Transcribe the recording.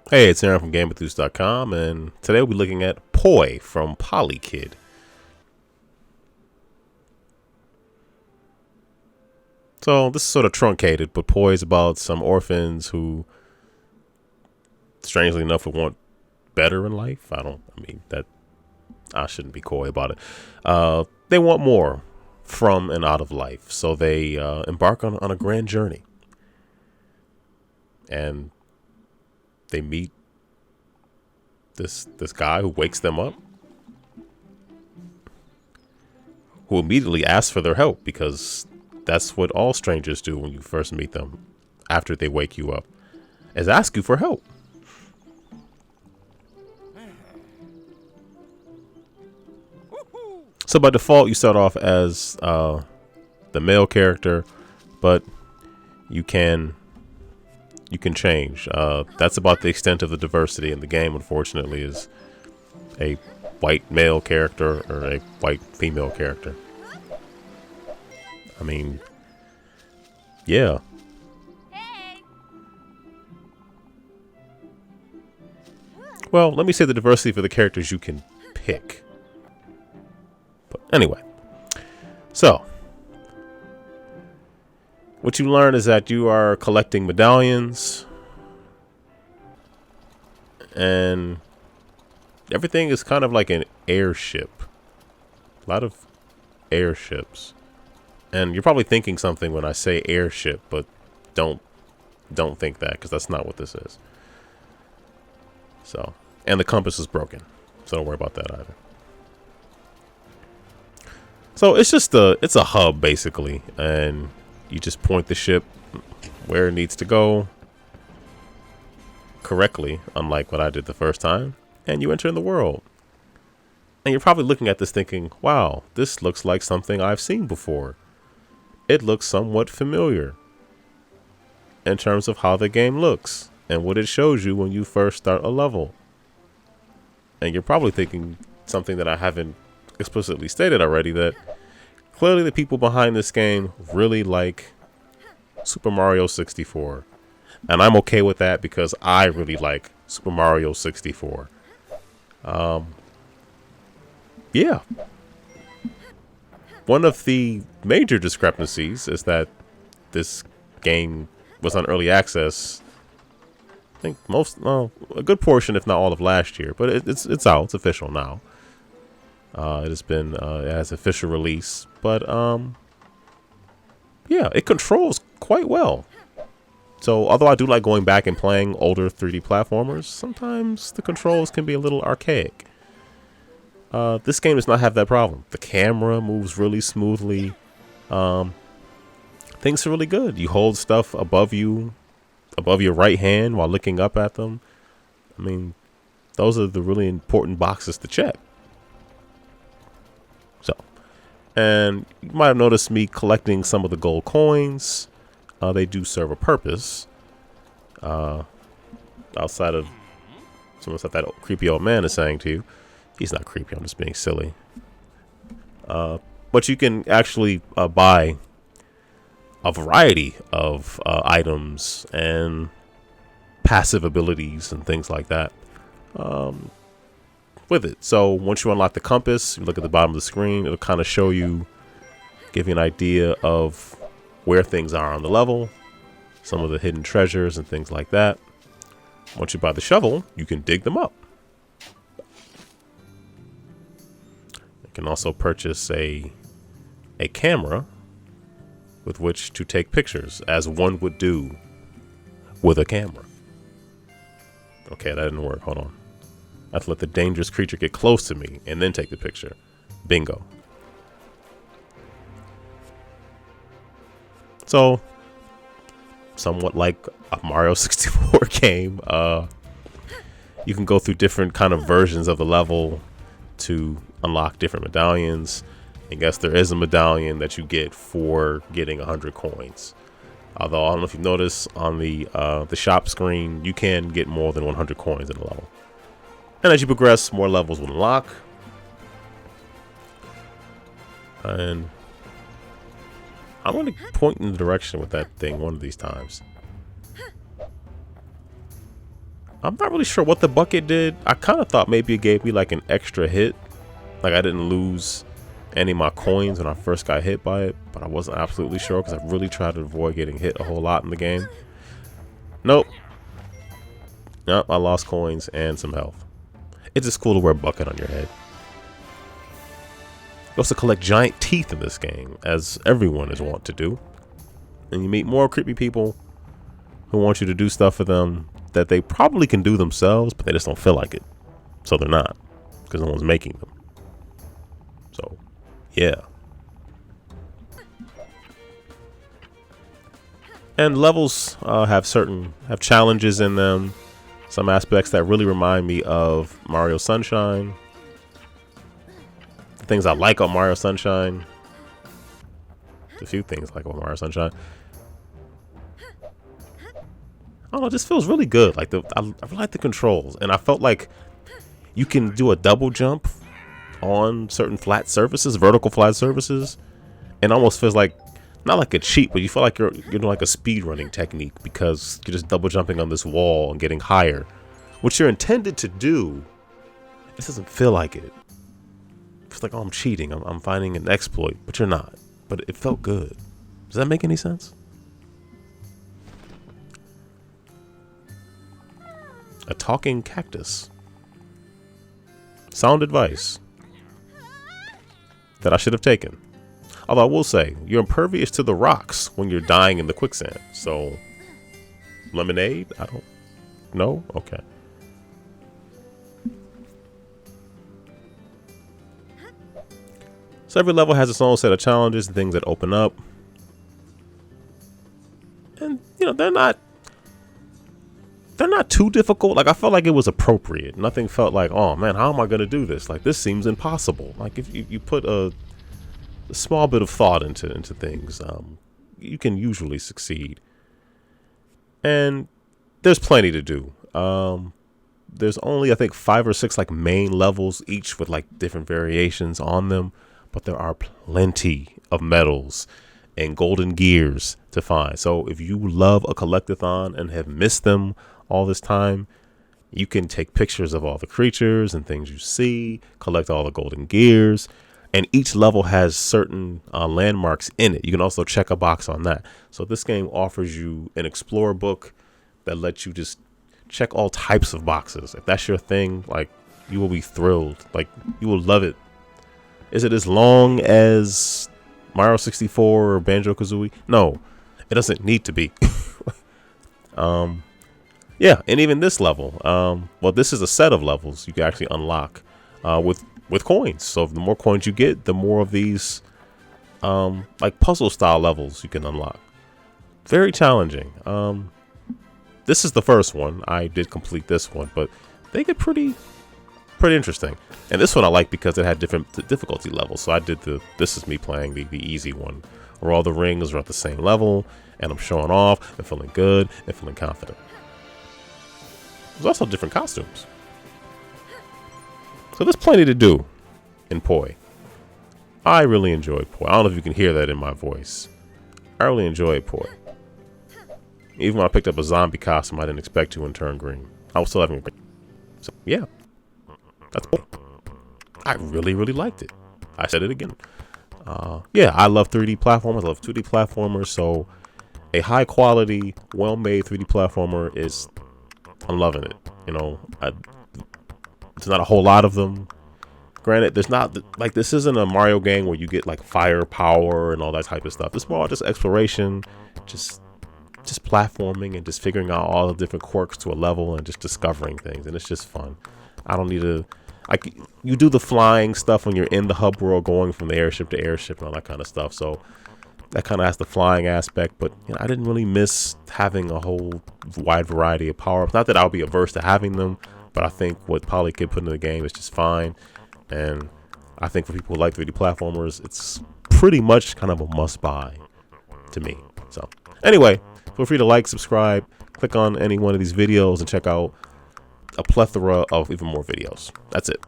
Hey, it's Aaron from GameEnthus.com, and today we'll be looking at Poi from Polykid. So this is sort of truncated, but Poi is about some orphans who, strangely enough, would want better in life. I shouldn't be coy about it. They want more from and out of life, so they embark on a grand journey, and they meet this guy who wakes them up, who immediately asks for their help because that's what all strangers do when you first meet them after they wake you up, is ask you for help. So by default, you start off as the male character, but you can change. That's about the extent of the diversity in the game, unfortunately, is a white male character or a white female character. I mean, yeah. Well, let me say the diversity for the characters you can pick. But anyway, so what you learn is that you are collecting medallions, and everything is kind of like an airship. A lot of airships. And you're probably thinking something when I say airship, but don't think that, because that's not what this is. So, and the compass is broken, so don't worry about that either. So it's a hub basically, and you just point the ship where it needs to go correctly, unlike what I did the first time, and you enter in the world. And you're probably looking at this thinking, wow, this looks like something I've seen before. It looks somewhat familiar in terms of how the game looks and what it shows you when you first start a level. And you're probably thinking something that I haven't explicitly stated already, that clearly the people behind this game really like Super Mario 64. And I'm okay with that because I really like Super Mario 64. Yeah. One of the major discrepancies is that this game was on early access, I think a good portion, if not all of last year, but it's out, it's official now. It has official release, but yeah, it controls quite well. So although I do like going back and playing older 3D platformers, sometimes the controls can be a little archaic. This game does not have that problem. The camera moves really smoothly. Things are really good. You hold stuff above your right hand while looking up at them. I mean, those are the really important boxes to check. So, and you might have noticed me collecting some of the gold coins. They do serve a purpose. Outside of some of the stuff that creepy old man is saying to you. He's not creepy, I'm just being silly. But you can actually buy a variety of items and passive abilities and things like that with it. So once you unlock the compass, you look at the bottom of the screen, it'll kind of show you, give you an idea of where things are on the level, some of the hidden treasures and things like that. Once you buy the shovel, you can dig them up. You can also purchase a camera with which to take pictures, as one would do with a camera. Okay, that didn't work. Hold on. I have to let the dangerous creature get close to me and then take the picture. Bingo. So, somewhat like a Mario 64 game, you can go through different kind of versions of the level to unlock different medallions. And guess there is a medallion that you get for getting 100 coins. Although I don't know if you notice on the shop screen, you can get more than 100 coins in a level. And as you progress, more levels will unlock. And I'm going to point in the direction with that thing one of these times. I'm not really sure what the bucket did. I kind of thought maybe it gave me like an extra hit. Like I didn't lose any of my coins when I first got hit by it, but I wasn't absolutely sure because I really tried to avoid getting hit a whole lot in the game. Nope. Nope, I lost coins and some health. It's just cool to wear a bucket on your head. You also collect giant teeth in this game, as everyone is wont to do. And you meet more creepy people who want you to do stuff for them that they probably can do themselves, but they just don't feel like it. So they're not, because no one's making them. So, yeah. And levels have challenges in them. Some aspects that really remind me of Mario Sunshine. The things I like on Mario Sunshine. A few things I like on Mario Sunshine. I don't know, it just feels really good. Like I really like the controls, and I felt like you can do a double jump on certain flat surfaces, vertical flat surfaces, and almost feels like not like a cheat, but you feel like you're doing like a speed running technique because you're just double jumping on this wall and getting higher, which you're intended to do. It doesn't feel like it. It's like, oh, I'm cheating. I'm finding an exploit, but you're not. But it felt good. Does that make any sense? A talking cactus. Sound advice that I should have taken. Although I will say, you're impervious to the rocks when you're dying in the quicksand. So, lemonade? I don't know. Okay. So every level has its own set of challenges and things that open up. And, you know, they're not too difficult. Like, I felt like it was appropriate. Nothing felt like, oh man, how am I going to do this? Like, this seems impossible. Like, if you put a small bit of thought into things, you can usually succeed. And there's plenty to do. There's only, I think, 5 or 6 like main levels, each with like different variations on them. But there are plenty of medals and golden gears to find. So if you love a collectathon and have missed them all this time, you can take pictures of all the creatures and things you see, collect all the golden gears, and each level has certain landmarks in it. You can also check a box on that. So this game offers you an explorer book that lets you just check all types of boxes. If that's your thing, like, you will be thrilled. Like, you will love it. Is it as long as Mario 64 or Banjo-Kazooie? No, it doesn't need to be. Yeah, and even this level, well, this is a set of levels you can actually unlock with coins. So the more coins you get, the more of these like puzzle style levels you can unlock. Very challenging. This is the first one. I did complete this one, but they get pretty interesting. And this one I like because it had different difficulty levels. So I did this is me playing the easy one, where all the rings are at the same level, and I'm showing off and feeling good and feeling confident. There's also different costumes. So there's plenty to do in Poi. I really enjoyed Poi. I don't know if you can hear that in my voice. I really enjoyed Poi. Even when I picked up a zombie costume I didn't expect to and turned green, I was still having a great. So yeah, that's cool. I really liked it. I said it again. Yeah, I love 3D platformers. I love 2D platformers. So a high quality, well made 3D platformer is, I'm loving it. You know, there's not a whole lot of them. Granted, there's not like, this isn't a Mario game where you get like firepower and all that type of stuff. It's more just exploration, just platforming and just figuring out all the different quirks to a level and just discovering things, and it's just fun. I don't need to, like, you do the flying stuff when you're in the hub world, going from the airship to airship and all that kind of stuff. So that kind of has the flying aspect, but you know, I didn't really miss having a whole wide variety of power-ups. Not that I would be averse to having them, but I think what Polykid put in the game is just fine. And I think for people who like 3D platformers, it's pretty much kind of a must-buy to me. So anyway, feel free to like, subscribe, click on any one of these videos, and check out a plethora of even more videos. That's it.